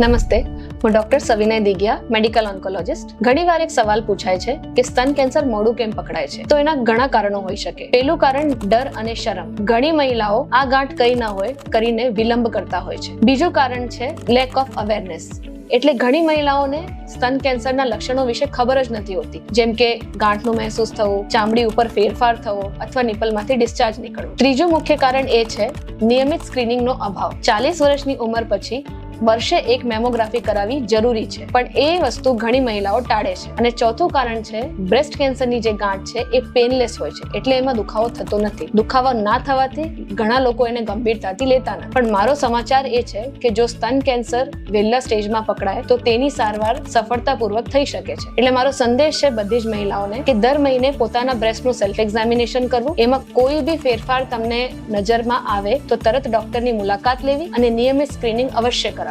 નમસ્તે, હું doctor સવિનય દિગિયા, medical oncologist. ઘણીવાર એક સવાલ પૂછાય છે કે સ્તન કેન્સર મોડું કેમ પકડાય છે? તો એના ઘણા કારણો હોઈ શકે. પહેલું કારણ ડર અને શરમ. ઘણી મહિલાઓ આ ગાંઠ કઈ ના હોય કરીને વિલંબ કરતા હોય છે. બીજું કારણ છે લેક ઓફ અવેરનેસ. એટલે ઘણી મહિલાઓને સ્તન કેન્સરના લક્ષણો વિશે ખબર જ નથી હોતી, જેમ કે ગાંઠનું મહેસૂસ થવું, ચામડી ઉપર ફેરફાર થવો અથવા નિપલમાંથી ડિસ્ચાર્જ નીકળવું. ત્રીજું મુખ્ય કારણ એ છે નિયમિત સ્ક્રીનિંગનો અભાવ. 40 વર્ષની ઉંમર પછી વર્ષે એક મેમોગ્રાફી કરાવવી જરૂરી છે, પણ એ વસ્તુ ઘણી મહિલાઓ ટાળે છે. અને ચોથું કારણ છે બ્રેસ્ટ કેન્સરની જે ગાંઠ છે એ પેનલેસ હોય છે, એટલે એમાં દુખાવો થતો નથી. દુખાવો ના થવાથી ઘણા લોકો એને ગંભીરતાથી લેતા નથી. પણ મારો સમાચાર એ છે કે જો સ્તન કેન્સર વહેલા સ્ટેજમાં પકડાય તો તેની સારવાર સફળતાપૂર્વક થઈ શકે છે. એટલે મારો સંદેશ છે બધી જ મહિલાઓને કે દર મહિને પોતાના બ્રેસ્ટનું સેલ્ફ એક્ઝામિનેશન કરવું. એમાં કોઈ બી ફેરફાર તમને નજરમાં આવે તો તરત ડોક્ટરની મુલાકાત લેવી અને નિયમિત સ્ક્રીનિંગ અવશ્ય કરાવો.